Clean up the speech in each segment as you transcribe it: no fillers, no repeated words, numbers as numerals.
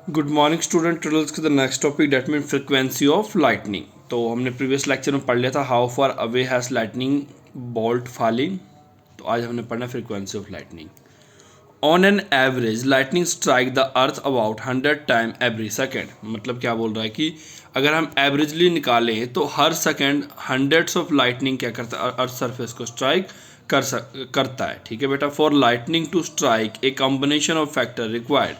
Good morning student. Today's के the next topic that mean frequency of lightning. तो हमने previous lecture में पढ़ लिया था how far away has lightning bolt falling. तो आज हमने पढ़ना frequency of lightning. On an average lightning strike the earth about 100 time every second. मतलब क्या बोल रहा है कि अगर हम एवरेजली निकालें तो हर सेकेंड हंड्रेड्स ऑफ लाइटनिंग क्या करता है, अर्थ सरफेस को स्ट्राइक करता है। ठीक है बेटा। For lightning to strike a combination of factor required.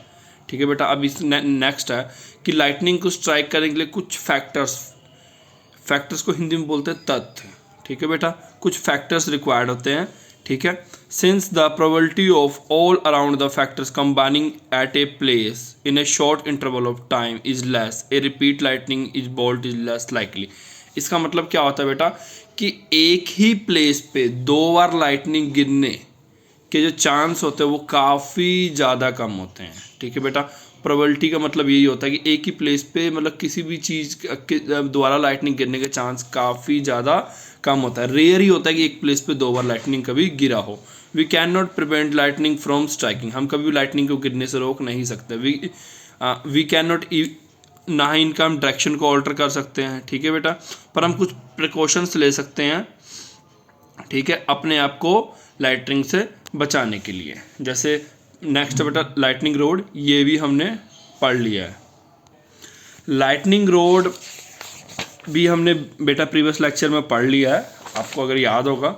ठीक है बेटा। अब इस नेक्स्ट है कि लाइटनिंग को स्ट्राइक करने के लिए कुछ फैक्टर्स को हिंदी में बोलते हैं तथ्य। ठीक है बेटा। कुछ फैक्टर्स रिक्वायर्ड होते हैं। ठीक है। Since the probability of all around the factors combining at a place in a short interval of time is less, a repeat lightning is bolt is less likely. इसका मतलब क्या होता है बेटा कि एक ही प्लेस पे दो बार लाइटनिंग गिरने के जो चांस होते हैं वो काफ़ी ज़्यादा कम होते हैं। ठीक है बेटा। प्रोबेबिलिटी का मतलब यही होता है कि एक ही प्लेस पे मतलब किसी भी चीज़ के द्वारा लाइटनिंग गिरने के चांस काफ़ी ज़्यादा कम होता है। रेयर ही होता है कि एक प्लेस पे दो बार लाइटनिंग कभी गिरा हो। We can not prevent lightning from striking. हम कभी भी लाइटनिंग को गिरने से रोक नहीं सकते। वी कैन नॉट, ना ही इनका हम डायरेक्शन को ऑल्टर कर सकते हैं। ठीक है बेटा। पर हम कुछ प्रिकॉशंस ले सकते हैं। ठीक है। अपने आप को लाइटनिंग से बचाने के लिए। जैसे नेक्स्ट बेटा लाइटनिंग रोड, ये भी हमने पढ़ लिया है। लाइटनिंग रोड भी हमने बेटा प्रीवियस लेक्चर में पढ़ लिया है। आपको अगर याद होगा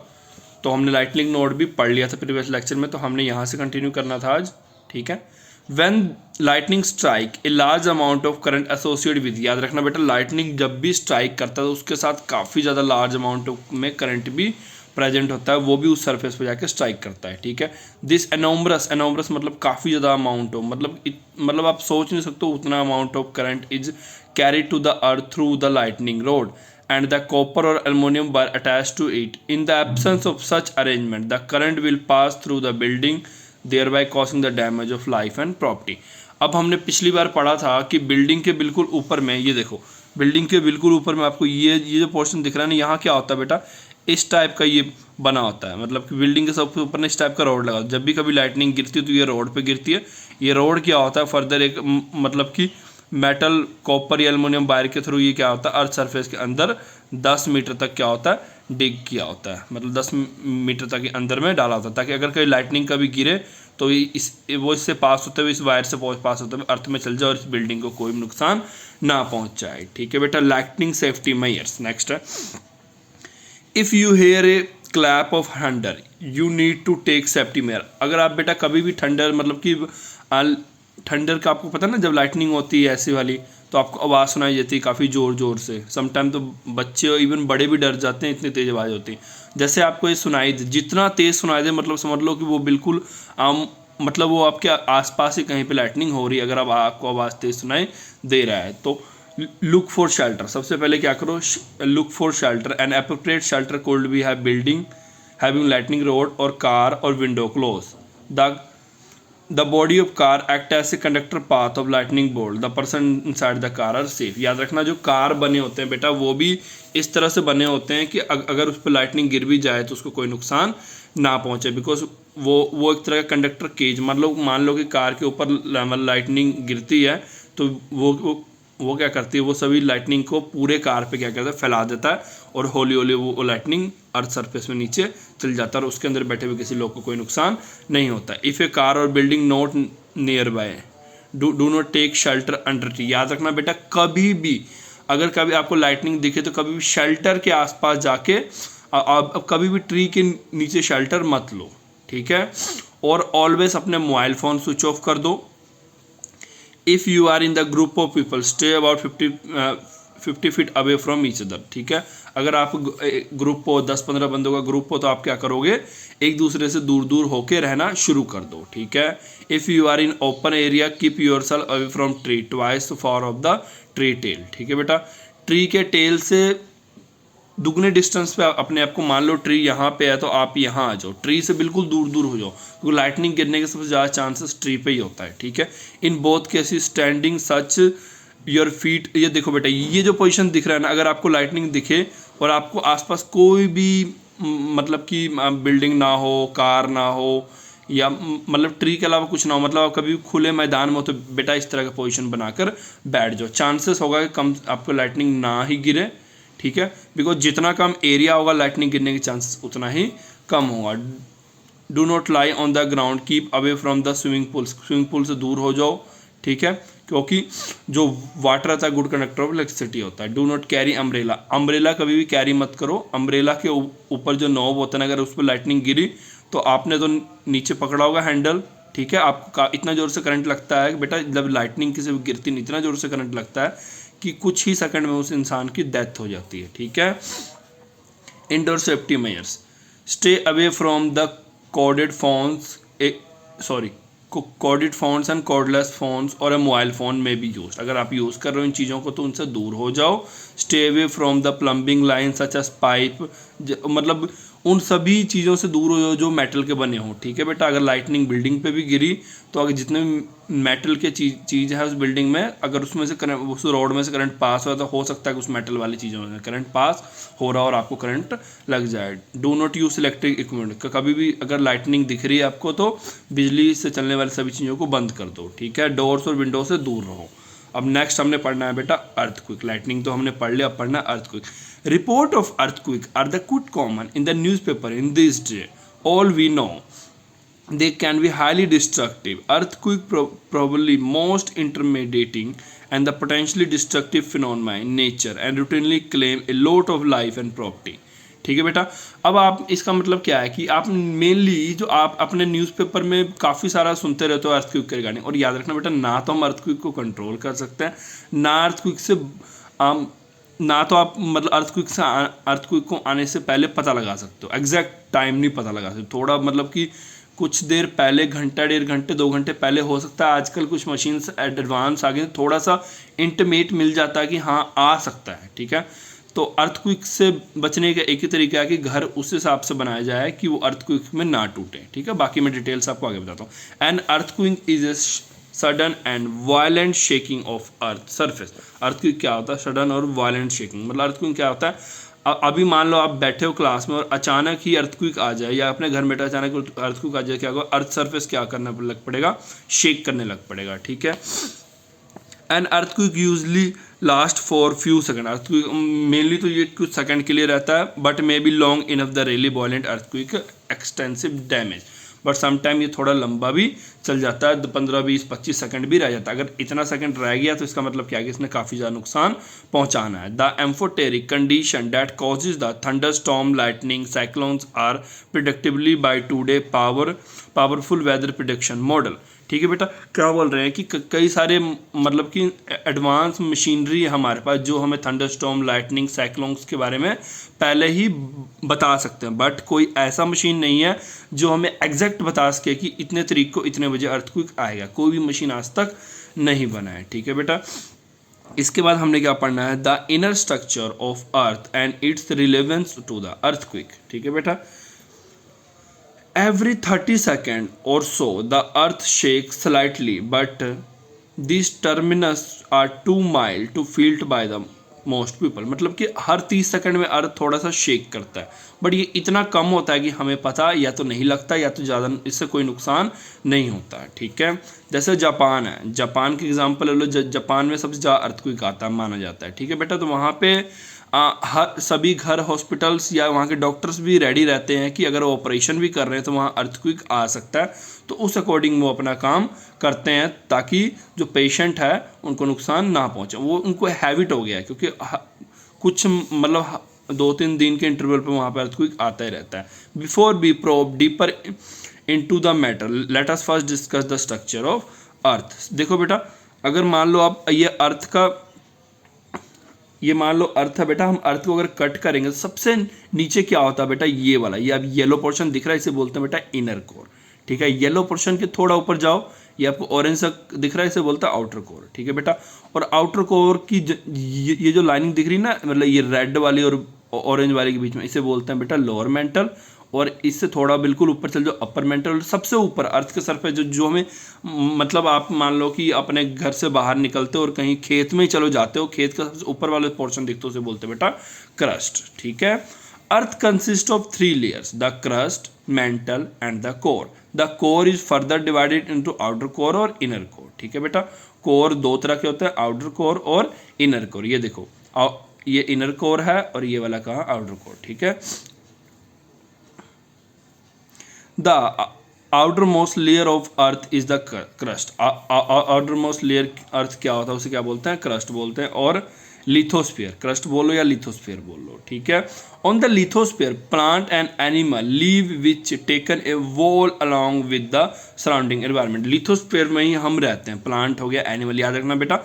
तो हमने लाइटनिंग रोड भी पढ़ लिया था प्रीवियस लेक्चर में, तो हमने यहाँ से कंटिन्यू करना था आज। ठीक है। When lightning strike a large amount of current associate with, याद रखना बेटा लाइटनिंग जब भी स्ट्राइक करता है तो उसके साथ काफ़ी ज़्यादा लार्ज अमाउंट में करंट भी प्रेजेंट होता है, वो भी उस सरफेस पे जाके स्ट्राइक करता है। ठीक है। दिस एनोमरस मतलब काफ़ी ज़्यादा अमाउंट हो, मतलब आप सोच नहीं सकते उतना amount of current is carried to the earth through the lightning rod and the copper or aluminum wire attached to it. In the absence of such arrangement, the current will pass through the building, thereby causing the damage of life and property. अब हमने पिछली बार पढ़ा था कि building के बिल्कुल ऊपर में, ये देखो बिल्डिंग के बिल्कुल ऊपर में आपको ये जो पोर्शन दिख रहा है ना, यहाँ क्या होता है बेटा, इस टाइप का ये बना होता है। मतलब कि बिल्डिंग के सबसे ऊपर ना इस टाइप का रोड लगा, जब भी कभी लाइटनिंग गिरती है तो ये रोड पे गिरती है। ये रोड क्या होता है, फर्दर एक मतलब कि मेटल कॉपर या एल्युमिनियम वायर के थ्रू ये क्या होता है, अर्थ सरफेस के अंदर 10 मीटर तक क्या होता है, डिग किया होता है। मतलब 10 मीटर तक के अंदर में डाला होता है, ताकि अगर कहीं लाइटनिंग कभी गिरे तो वो इससे पास होते हुए, इस वायर से पास होते हुए अर्थ में चल जाए और इस बिल्डिंग को कोई नुकसान ना पहुंच जाए। ठीक है बेटा। लाइटनिंग सेफ्टी मेजर्स नेक्स्ट है। If you hear a clap of thunder you need to take safety measure. अगर आप बेटा कभी भी थंडर मतलब कि थंडर का आपको पता है ना, जब लाइटनिंग होती है ऐसी वाली तो आपको आवाज़ सुनाई देती है काफ़ी ज़ोर ज़ोर से। समटाइम तो बच्चे और इवन बड़े भी डर जाते हैं, इतनी तेज़ आवाज़ होती है। जैसे आपको ये सुनाई दे, जितना तेज़ सुनाई दे मतलब समझ लो कि वो बिल्कुल मतलब वो आपके आसपास ही कहीं पे लाइटनिंग हो रही है। अगर अब आपको आवाज़ तेज़ सुनाई दे रहा है तो लुक फॉर शेल्टर। सबसे पहले क्या करो, look for shelter. An appropriate shelter could be have building having lightning rod और कार और window close. The body of car act as a conductor path of lightning bolt. The person inside the car are safe. याद रखना जो car बने होते हैं बेटा वो भी इस तरह से बने होते हैं कि अगर उस पर लाइटनिंग गिर भी जाए तो उसको कोई नुकसान ना पहुंचे, बिकॉज वो एक तरह का कंडक्टर केज। मान लो कि कार के ऊपर लाइटनिंग गिरती है तो वो क्या करती है, वो सभी लाइटनिंग को पूरे कार पे क्या करता है, फैला देता है और हौली हौली वो लाइटनिंग अर्थ सरफेस में नीचे चल जाता है और उसके अंदर बैठे हुए किसी लोग को कोई नुकसान नहीं होता। इफ़ ए कार और building not near by do not take shelter under tree. याद रखना बेटा कभी भी अगर कभी आपको लाइटनिंग दिखे तो कभी भी शेल्टर के आसपास जाके अब कभी भी ट्री के नीचे शेल्टर मत लो। ठीक है। और ऑलवेज अपने मोबाइल फ़ोन स्विच ऑफ कर दो। If you are in the group of people stay about 50 feet away from each other. ठीक है। अगर आप ग्रुप हो 10-15 बंदों का ग्रुप हो तो आप क्या करोगे, एक दूसरे से दूर दूर होके रहना शुरू कर दो। ठीक है। If you are in open area keep yourself away from tree twice for of the tree tell. ठीक है बेटा। ट्री के टेल से दुगने डिस्टेंस पे अपने आप को, मान लो ट्री यहाँ पे है तो आप यहाँ आ जाओ, ट्री से बिल्कुल दूर दूर हो जाओ, क्योंकि लाइटनिंग गिरने के सबसे ज़्यादा चांसेस ट्री पे ही होता है। ठीक है। In both cases standing such your feet. ये देखो बेटा ये जो पोजीशन दिख रहा है ना, अगर आपको लाइटनिंग दिखे और आपको आसपास कोई भी मतलब कि बिल्डिंग ना हो, कार ना हो या मतलब ट्री के अलावा कुछ ना हो, मतलब आप कभी भी खुले मैदान में हो तो बेटा इस तरह का पोजीशन बनाकर बैठ जाओ। चांसेस होगा कि कम आपको लाइटनिंग ना ही गिरे, ठीक है, बिकॉज जितना कम एरिया होगा लाइटनिंग गिरने के चांसेस उतना ही कम होगा। Do not lie on the ground, keep away from the swimming pool, swimming pool से दूर हो जाओ, ठीक है, क्योंकि जो वाटर रहता है गुड कंडक्टर ऑफ इलेक्ट्रिसिटी होता है। Do not carry umbrella, umbrella कभी भी कैरी मत करो। अम्ब्रेला के ऊपर जो नॉब होता है, अगर उस पर लाइटनिंग गिरी तो आपने तो नीचे पकड़ा होगा हैंडल, ठीक है, आपको इतना ज़ोर से करंट लगता है कि बेटा जब लाइटनिंग किसी भी गिरती नहीं, इतना ज़ोर से करंट लगता है कि कुछ ही सेकंड में उस इंसान की डेथ हो जाती है, ठीक है। Indoor safety measures, stay away from the corded phones, corded phones and cordless phones और ए मोबाइल फ़ोन में भी यूज, अगर आप यूज़ कर रहे हो इन चीज़ों को तो उनसे दूर हो जाओ। Stay away from the plumbing line such as pipe, मतलब उन सभी चीज़ों से दूर हो जाओ जो मेटल के बने हों, ठीक है बेटा। अगर लाइटनिंग बिल्डिंग पे भी गिरी तो अगर जितने भी मेटल के चीज़ है उस बिल्डिंग में, अगर उसमें से करंट, उस रोड में से करंट पास हो तो हो सकता है कि उस मेटल वाली चीज़ों में करंट पास हो रहा और आपको करंट लग जाए। Do not use electric equipment, कभी भी अगर लाइटनिंग दिख रही है आपको तो बिजली से चलने वाली सभी चीज़ों को बंद कर दो, ठीक है। डोर्स और विंडो से दूर रहो। अब नेक्स्ट हमने पढ़ना है बेटा अर्थक्विक। लाइटनिंग तो हमने पढ़ लिया, अब पढ़ना earthquake. Report of earthquake are the quick common in the newspaper in this day, all we know they can be highly destructive. Earthquake probably most intimidating and the potentially destructive phenomena in nature and routinely claim a lot of life and property. ठीक है बेटा। अब आप इसका मतलब क्या है कि आप मेनली जो आप अपने न्यूज़पेपर में काफ़ी सारा सुनते रहते हो अर्थक्विक के रिगार्डिंग, और याद रखना बेटा ना तो हम अर्थक्विक को कंट्रोल कर सकते हैं, ना अर्थक्विक से ना तो आप मतलब अर्थक्विक को आने से पहले पता लगा सकते हो, एग्जैक्ट टाइम नहीं पता लगा सकते, थोड़ा मतलब कि कुछ देर पहले, घंटा, 1.5 घंटे, 2 घंटे पहले हो सकता है। आजकल कुछ मशीन्स एडवांस आ गई, थोड़ा सा इंटिमेट मिल जाता है कि हाँ आ सकता है, ठीक है। तो अर्थक्विक से बचने का एक ही तरीका है कि घर उस हिसाब से बनाया जाए कि वो अर्थक्विक में ना टूटे, ठीक है। बाकी मैं डिटेल्स आपको आगे बताता हूँ। An earthquake is a sudden and violent shaking of earth surface. Earthquake क्या होता है? सडन और वायलेंट शेकिंग। मतलब अर्थक्विक क्या होता है, अभी मान लो आप बैठे हो क्लास में और अचानक ही अर्थक्विक आ जाए, या अपने घर में बैठे अचानक अर्थक्विक आ जाए, क्या होगा? अर्थ सरफेस क्या करने लग पड़ेगा? शेक करने लग पड़ेगा, ठीक है। And earthquake usually last for few second. Earthquake mainly तो ये कुछ सेकंड के लिए रहता है, but may be long enough the really violent earthquake extensive damage. But sometime ये थोड़ा लंबा भी चल जाता है, 15, 20, 25 सेकंड भी रह जाता है। अगर इतना सेकंड रह गया तो इसका मतलब क्या है कि इसने काफ़ी ज़्यादा नुकसान पहुंचाना है। The amphoteric condition that causes the thunderstorm, lightning, cyclones are predictably by today powerful weather prediction model. ठीक है बेटा, क्या बोल रहे हैं कि कई सारे मतलब कि एडवांस मशीनरी है हमारे पास जो हमें थंडरस्टॉर्म, लाइटनिंग, साइक्लोन्स के बारे में पहले ही बता सकते हैं, बट कोई ऐसा मशीन नहीं है जो हमें एग्जैक्ट बता सके कि इतने तारीख को इतने बजे अर्थक्विक आएगा। कोई भी मशीन आज तक नहीं बना है, ठीक है बेटा। इसके बाद हमने क्या पढ़ना है? The inner structure of earth and its relevance to the earthquake. ठीक है बेटा। Every 30 seconds or so, the earth shakes slightly, but these terminus are too mild to felt by the most people. मतलब कि हर 30 second में अर्थ थोड़ा सा shake करता है, बट ये इतना कम होता है कि हमें पता या तो नहीं लगता या तो ज़्यादा इससे कोई नुकसान नहीं होता है, ठीक है। जैसे जापान है, जापान की एग्जांपल ले लो। जापान में सबसे ज़्यादा अर्थक्विक आता माना जाता है, ठीक है बेटा। तो वहाँ पे हर सभी घर, हॉस्पिटल्स या वहाँ के डॉक्टर्स भी रेडी रहते हैं कि अगर वो ऑपरेशन भी कर रहे हैं तो वहाँ अर्थक्विक आ सकता है, तो उस अकॉर्डिंग वो अपना काम करते हैं ताकि जो पेशेंट है उनको नुकसान ना पहुँचे। वो उनको हैबिट हो गया है, क्योंकि कुछ मतलब 2-3 दिन के इंटरवल पे वहाँ पर अर्थक्विक आता ही रहता है। Before be probe deeper into the matter, let us first discuss the structure of earth. देखो बेटा, अगर मान लो आप ये मान लो अर्थ है बेटा, हम अर्थ को अगर कट करेंगे तो सबसे नीचे क्या होता है बेटा? ये वाला, ये अब येलो पोर्शन दिख रहा है, इसे बोलते हैं बेटा इनर कोर, ठीक है। येलो पोर्शन के थोड़ा ऊपर जाओ, ये आपको ऑरेंज सा दिख रहा है, इसे बोलता है आउटर कोर, ठीक है बेटा। और आउटर कोर की ये जो लाइनिंग दिख रही है ना, मतलब ये रेड वाली और ऑरेंज वाली के बीच में, इसे बोलते हैं बेटा लोअर मेंटल। और इससे थोड़ा बिल्कुल ऊपर चल जाओ अपर मेंटल। सबसे ऊपर अर्थ के सरफेस जो हमें मतलब आप मान लो कि अपने घर से बाहर निकलते हो और कहीं खेत में ही चलो जाते हो, खेत का सबसे ऊपर वाला पोर्शन दिखते हो, उसे बोलते हैं बेटा क्रस्ट, ठीक है। Earth consist of 3 layers, the crust, mantle and the core. The core is further divided into outer core और इनर कोर। ठीक है बेटा, कोर दो तरह के होते हैं, आउटर कोर और इनर कोर। ये देखो ये इनर कोर है और ये वाला कहाँ, आउटर कोर। ठीक है, the outermost layer of earth is the crust. Outermost layer earth क्या होता है, उसे क्या बोलते हैं, क्रस्ट बोलते हैं। और लिथोस्फीयर, क्रस्ट बोलो या लिथोस्फीयर बोलो। ठीक है, on the lithosphere plant and animal leave which taken a wall along with the surrounding environment. Lithosphere में ही हम रहते हैं, प्लांट हो गया, एनिमल। याद रखना बेटा,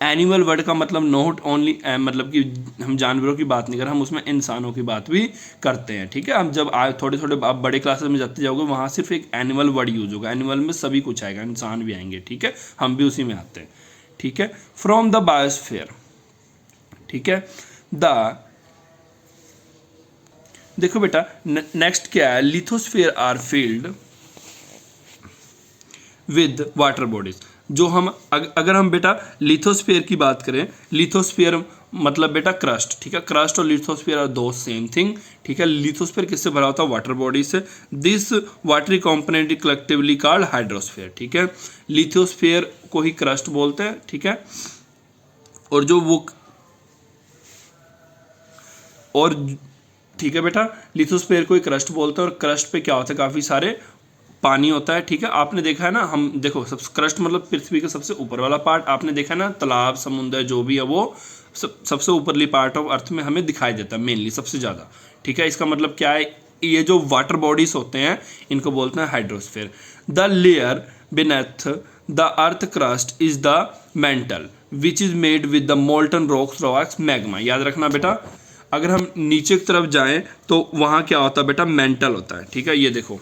एनिमल वर्ड का मतलब नॉट ओनली मतलब कि हम जानवरों की बात नहीं कर रहे, हम उसमें इंसानों की बात भी करते हैं। ठीक है, हम जब थोड़े थोड़े आप बड़े क्लासेस में जाते जाओगे, वहाँ सिर्फ एक एनिमल वर्ड यूज होगा। एनिमल में सभी कुछ आएगा, इंसान भी आएंगे। ठीक है, हम भी उसी में आते हैं। ठीक है, फ्रॉम द बायोस्फीयर। ठीक है, देखो बेटा नेक्स्ट क्या है, lithosphere are filled with water bodies. जो हम अगर हम बेटा लिथोस्फीयर की बात करें, लिथोस्फीयर मतलब बेटा क्रस्ट। ठीक है, क्रस्ट और लिथोस्फीयर आर दो सेम थिंग। ठीक है, लिथोस्फीयर किससे भरा होता है, वाटर बॉडी से। This watery component collectively called hydrosphere. ठीक है, लिथोस्फीयर को ही क्रस्ट बोलते हैं। ठीक है, और जो वो और ठीक है बेटा, लिथोस्फीयर को ही क्रस्ट बोलते हैं। और क्रस्ट पे क्या होता है, काफ़ी सारे पानी होता है। ठीक है, आपने देखा है ना, हम देखो सब क्रस्ट मतलब पृथ्वी का सबसे ऊपर वाला पार्ट। आपने देखा है ना, तालाब, समुद्र जो भी है वो सबसे ऊपरली पार्ट ऑफ अर्थ में हमें दिखाई देता है मेनली, सबसे ज़्यादा। ठीक है, इसका मतलब क्या है, ये जो वाटर बॉडीज होते हैं इनको बोलते हैं hydrosphere. The layer beneath the earth crust is the mental which is made with the molten rocks magma. याद रखना बेटा, अगर हम नीचे की तरफ जाएं तो वहाँ क्या होता है बेटा, मेंटल होता है। ठीक है, ये देखो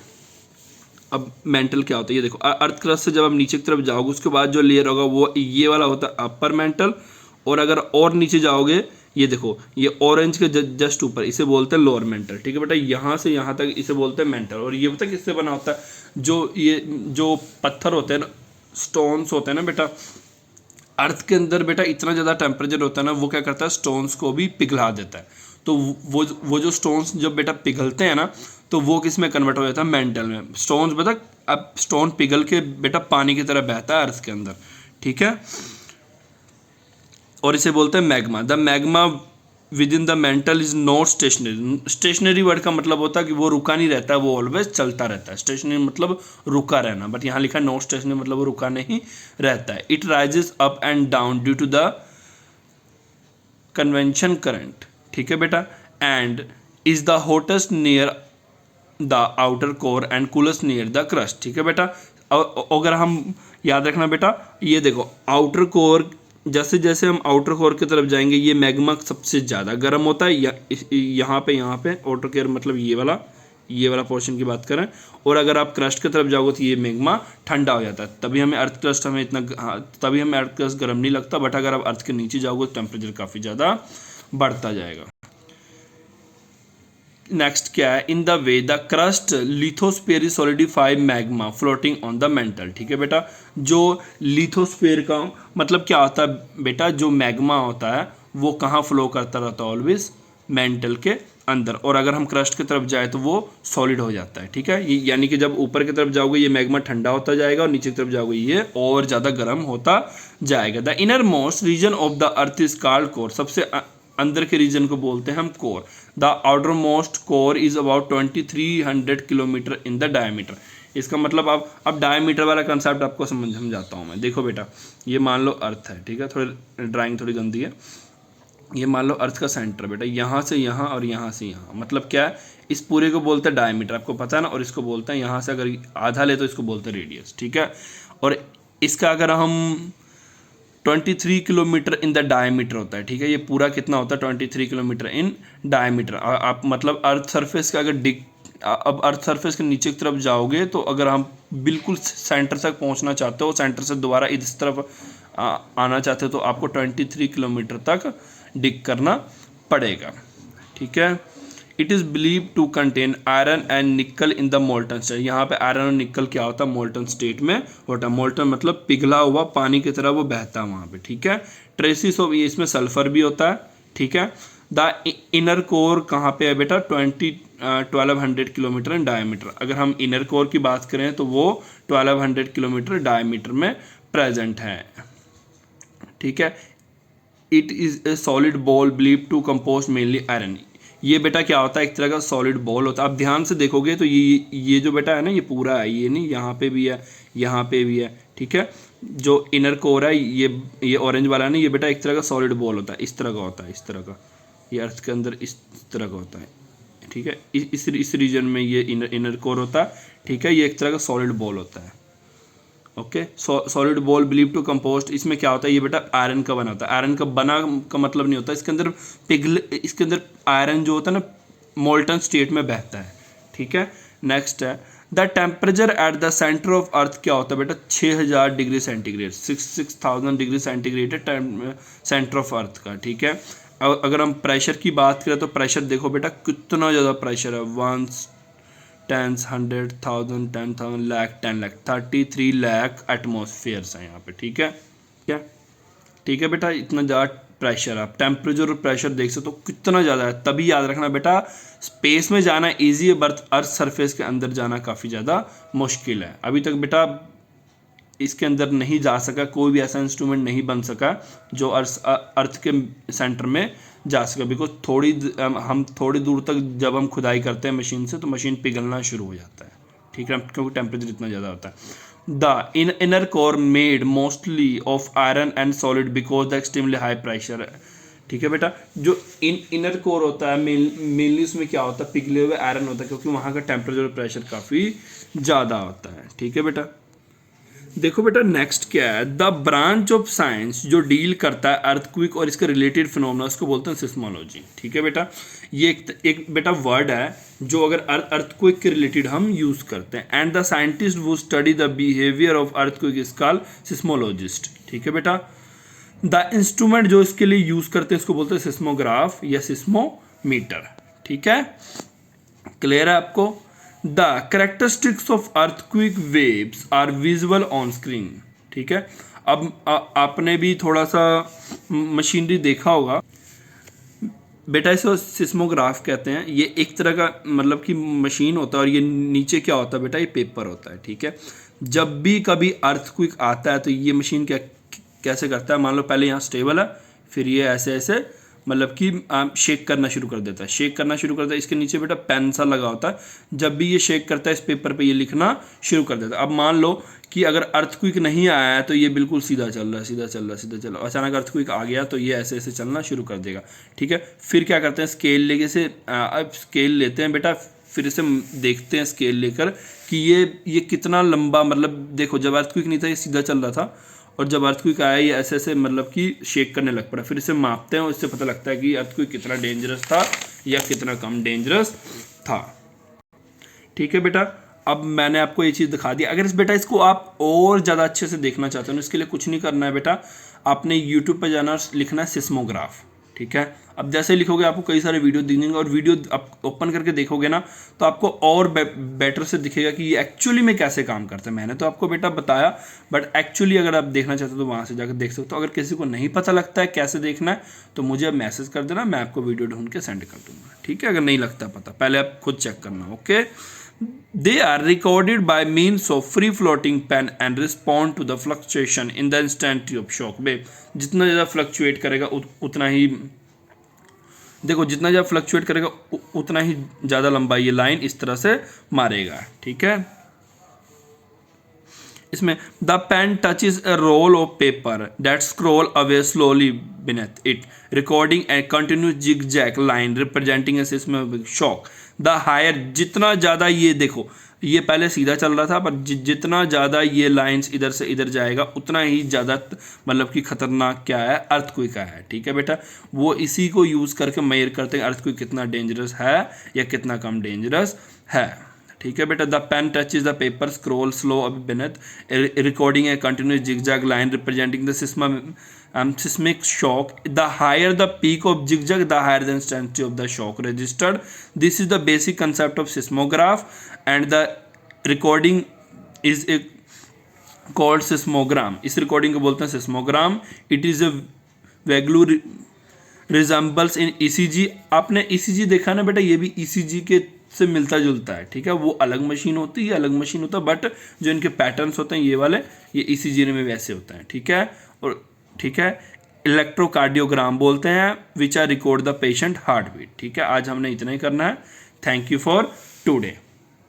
अब मेंटल क्या होता है, ये देखो अर्थ क्रस्ट से जब आप नीचे की तरफ जाओगे उसके बाद जो लेयर होगा वो ये वाला होता है अपर मेंटल। और अगर और नीचे जाओगे, ये देखो ये ऑरेंज के जस्ट ऊपर, इसे बोलते हैं लोअर मेंटल। ठीक है बेटा, यहाँ से यहाँ तक इसे बोलते हैं मेंटल। और ये पता किससे बना होता है, जो पत्थर होते हैं ना, स्टोन्स होते हैं ना बेटा, अर्थ के अंदर बेटा इतना ज़्यादा टेम्परेचर होता है ना, वो क्या करता है, स्टोन्स को भी पिघला देता है। तो वो जो स्टोन्स जब बेटा पिघलते हैं ना, तो वो किस में कन्वर्ट हो जाता है, मेंटल में। स्टोन्स बेटा, अब स्टोन पिघल के बेटा पानी की तरह बहता है अर्थ के अंदर। ठीक है, और इसे बोलते हैं magma. The magma within the mantle is not stationary. Stationary word का मतलब होता है कि वो रुका नहीं रहता है, वो ऑलवेज चलता रहता है। स्टेशनरी मतलब रुका रहना, बट यहाँ लिखा है नॉट स्टेशनरी मतलब वो रुका नहीं रहता है। It rises up and down due to the convention current. ठीक है बेटा, and is the hottest near the outer core and coolest near the crust. ठीक है बेटा, अगर हम याद रखना बेटा, ये देखो आउटर कोर, जैसे जैसे हम आउटर कोर की तरफ जाएंगे ये मैग्मा सबसे ज़्यादा गर्म होता है। यहाँ पे आउटर कोर मतलब ये वाला पोर्शन की बात करें। और अगर आप क्रस्ट की तरफ जाओगे तो ये मैग्मा ठंडा हो जाता है, तभी हमें अर्थ क्रस्ट तभी हमें अर्थ क्रस्ट गर्म नहीं लगता। बट अगर आप अर्थ के नीचे जाओगे तो टेम्परेचर काफ़ी ज़्यादा बढ़ता जाएगा। नेक्स्ट क्या है, in the way the crust lithosphere is solidified magma floating on the mental. ठीक है बेटा, जो लिथोस्फीयर का मतलब क्या होता है बेटा, जो मैग्मा होता है वो कहाँ फ्लो करता रहता है, ऑलवेज मेंटल के अंदर। और अगर हम क्रस्ट की तरफ जाए तो वो सॉलिड हो जाता है। ठीक है, यानी कि जब ऊपर की तरफ जाओगे ये मैग्मा ठंडा होता जाएगा और नीचे की तरफ जाओगे ये और ज़्यादा गर्म होता जाएगा। The innermost region of the earth is called core. सबसे अंदर के रीजन को बोलते हैं हम core. The outermost core is about 2300 kilometre in the diameter. इसका मतलब अब डायमीटर वाला कंसेप्ट आपको समझाता हूँ मैं। देखो बेटा, ये मान लो अर्थ है। ठीक है, थोड़ी ड्राइंग थोड़ी गंदी है। ये मान लो अर्थ का सेंटर बेटा, यहाँ से यहाँ और यहाँ से यहाँ, मतलब क्या है, इस पूरे को बोलते हैं डायमीटर, आपको पता है ना। और इसको बोलते हैं, यहाँ से अगर आधा ले तो इसको बोलते हैं रेडियस। ठीक है, और इसका अगर हम 23 किलोमीटर इन द डायमीटर होता है। ठीक है, ये पूरा कितना होता है, 23 किलोमीटर इन डायमीटर। आप मतलब अर्थ सरफेस का अगर अब अर्थ सरफेस के नीचे की तरफ जाओगे तो अगर हम बिल्कुल सेंटर तक पहुंचना चाहते हो, सेंटर से दोबारा इस तरफ आना चाहते हो, तो आपको 23 किलोमीटर तक डिग करना पड़ेगा। ठीक है, it is believe to contain iron and nickel in the molten state. यहाँ पे आयरन और निकल क्या होता है, मोल्टन स्टेट में होता है। मोल्टन मतलब पिघला हुआ पानी की तरह वो बहता है वहाँ पे। ठीक है, ट्रेसिस ऑफ इसमें सल्फर भी होता है। ठीक है, द इनर कोर कहाँ पे है बेटा, 1200 किलोमीटर इन डायमीटर। अगर हम इनर कोर की बात करें तो वो 1200 किलोमीटर डायमीटर में प्रेजेंट है, ठीक है। It is a solid ball believe to compose mainly iron. ये बेटा क्या होता है, एक तरह का सॉलिड बॉल होता है। आप ध्यान से देखोगे तो ये जो बेटा है ना, ये पूरा है, ये नहीं, यहाँ पे भी है, यहाँ पे भी है, ठीक है। जो इनर कोर है, ये ऑरेंज वाला है ना, ये बेटा एक तरह का सॉलिड बॉल होता है, इस तरह का होता है, इस तरह का, ये अर्थ के अंदर इस तरह का होता है, ठीक है। इस रीजन में ये इनर कोर होता है, ठीक है। ये एक तरह का सॉलिड बॉल होता है, okay. Solid ball believe to compost, इसमें क्या होता है, ये बेटा आयरन का बना होता है। आयरन का बना का मतलब नहीं होता, इसके अंदर इसके अंदर आयरन जो होता है ना, मोल्टन स्टेट में बहता है, ठीक है। नेक्स्ट है the temperature at the centre of earth, क्या होता है बेटा, 6000 डिग्री सेंटीग्रेड, 6000 डिग्री सेंटीग्रेड है सेंटर ऑफ अर्थ का, ठीक है। अगर हम प्रेशर की बात करें तो प्रेशर देखो बेटा कितना ज़्यादा प्रेशर है, 1 10 100 1000 10,000 लाख 10 लाख 33 लाख एटमॉस्फेयर्स हैं यहाँ पे, ठीक है, क्या, ठीक है बेटा। इतना ज़्यादा प्रेशर, आप टेम्परेचर और प्रेशर देख सकते हो कितना ज़्यादा है। तभी याद रखना बेटा, स्पेस में जाना ईजी है, बट अर्थ सरफेस के अंदर जाना काफ़ी ज़्यादा मुश्किल है। अभी तक बेटा इसके अंदर नहीं जा सका, कोई भी ऐसा इंस्ट्रूमेंट नहीं बन सका जो अर्थ के सेंटर में जा सका, बिकॉज हम थोड़ी दूर तक जब हम खुदाई करते हैं मशीन से, तो मशीन पिघलना शुरू हो जाता है, ठीक है, क्योंकि टेम्परेचर इतना ज़्यादा होता है। The inner core made mostly of iron and solid because the extremely high pressure, ठीक है बेटा। जो इनर कोर होता है मेनली उसमें क्या होता है, पिघले हुए आयरन होता है, क्योंकि वहाँ का टेम्परेचर और प्रेशर काफ़ी ज़्यादा होता है, ठीक है बेटा। देखो बेटा नेक्स्ट क्या है, द ब्रांच ऑफ साइंस जो डील करता है अर्थक्वेक और इसके रिलेटेड फिनोमेना, उसको बोलते हैं सिस्मोलॉजी, ठीक है बेटा। ये एक बेटा वर्ड है जो अगर अर्थक्वेक के रिलेटेड हम यूज करते हैं। एंड द साइंटिस्ट वो study the behaviour of earthquake is called seismologist, ठीक है बेटा। द इंस्ट्रूमेंट जो इसके लिए यूज करते हैं इसको बोलते हैं सिस्मोग्राफ या सिस्मोमीटर, ठीक है, क्लियर है आपको। The characteristics of earthquake waves are visual on screen, ठीक है। अब आपने भी थोड़ा सा मशीनरी देखा होगा बेटा, इसे सिस्मोग्राफ कहते हैं। ये एक तरह का मतलब कि मशीन होता है, और ये नीचे क्या होता है बेटा, ये पेपर होता है, ठीक है। जब भी कभी अर्थक्वेक आता है तो ये मशीन कैसे करता है, मान लो पहले यहाँ स्टेबल है, फिर ये ऐसे ऐसे मतलब कि शेक करना शुरू कर देता है, शेक करना शुरू करता है। इसके नीचे बेटा पेन सा लगा होता है, जब भी ये शेक करता है इस पेपर पे ये लिखना शुरू कर देता है। अब मान लो कि अगर अर्थक्वेक नहीं आया है तो ये बिल्कुल सीधा चल रहा है, सीधा चल रहा है, सीधा चल रहा है। अचानक अर्थक्वेक आ गया तो ये ऐसे ऐसे चलना शुरू कर देगा, ठीक है। फिर क्या करते हैं, स्केल लेके से अब स्केल लेते हैं बेटा, फिर इसे देखते हैं स्केल लेकर कि ये कितना लंबा, मतलब देखो जब अर्थक्वेक नहीं था ये सीधा चल रहा था, और जब अर्थक्वेक आया ये ऐसे ऐसे मतलब कि शेक करने लग पड़ा। फिर इसे मापते हैं और इससे पता लगता है कि अर्थक्वेक कितना डेंजरस था या कितना कम डेंजरस था, ठीक है बेटा। अब मैंने आपको ये चीज़ दिखा दी। अगर इस बेटा इसको आप और ज़्यादा अच्छे से देखना चाहते हो, इसके लिए कुछ नहीं करना है बेटा, आपने यूट्यूब पर जाना और लिखना है सिस्मोग्राफ, ठीक है। अब जैसे लिखोगे आपको कई सारे वीडियो दिखेंगे, और वीडियो आप ओपन करके देखोगे ना तो आपको और बेटर से दिखेगा कि ये एक्चुअली में कैसे काम करता है। मैंने तो आपको बेटा बताया, बट एक्चुअली अगर आप देखना चाहते हो तो वहाँ से जाकर देख सकते हो। अगर किसी को नहीं पता लगता है कैसे देखना है तो मुझे अब मैसेज कर देना, मैं आपको वीडियो ढूंढ के सेंड कर दूंगा, ठीक है। अगर नहीं लगता पता, पहले आप खुद चेक करना, okay. They are recorded by means of free floating pen and respond to the fluctuation in the intensity of shock wave। जितना ज़्यादा फ्लक्चुएट करेगा उतना ही, देखो जितना ज़्यादा फ्लक्चुएट करेगा उतना ही ज़्यादा लंबा ये लाइन इस तरह से मारेगा, ठीक है। इसमें the pen touches a roll of paper that scroll away slowly beneath इट, recording a continuous zigzag line representing a seismic shock. The higher, जितना ज़्यादा ये देखो ये पहले सीधा चल रहा था, पर जितना ज़्यादा ये लाइंस इधर से इधर जाएगा उतना ही ज़्यादा मतलब कि खतरनाक क्या है, अर्थक्वेक है, ठीक है बेटा। वो इसी को यूज़ करके मेजर करते हैं अर्थक्वेक कितना डेंजरस है या कितना कम डेंजरस है, ठीक है बेटा। The pen touches the paper scroll slow up beneath recording a continuous zigzag line representing the seismic shock. The higher the peak of zigzag, the higher the intensity of the shock registered. This is the basic concept of seismograph, and the recording is called seismogram. इस recording को बोलते हैं seismogram. It is a vaguely resembles in ECG. आपने ECG देखा ना बेटा, ये भी ECG के से मिलता जुलता है, ठीक है। वो अलग मशीन होती है, ये अलग मशीन होता है, बट जो इनके पैटर्न्स होते हैं ये वाले, ये ECG में वैसे होते हैं, ठीक है। और ठीक है, इलेक्ट्रोकार्डियोग्राम बोलते हैं which are record the patient heart beat, ठीक है। आज हमने इतना ही करना है। Thank you for today.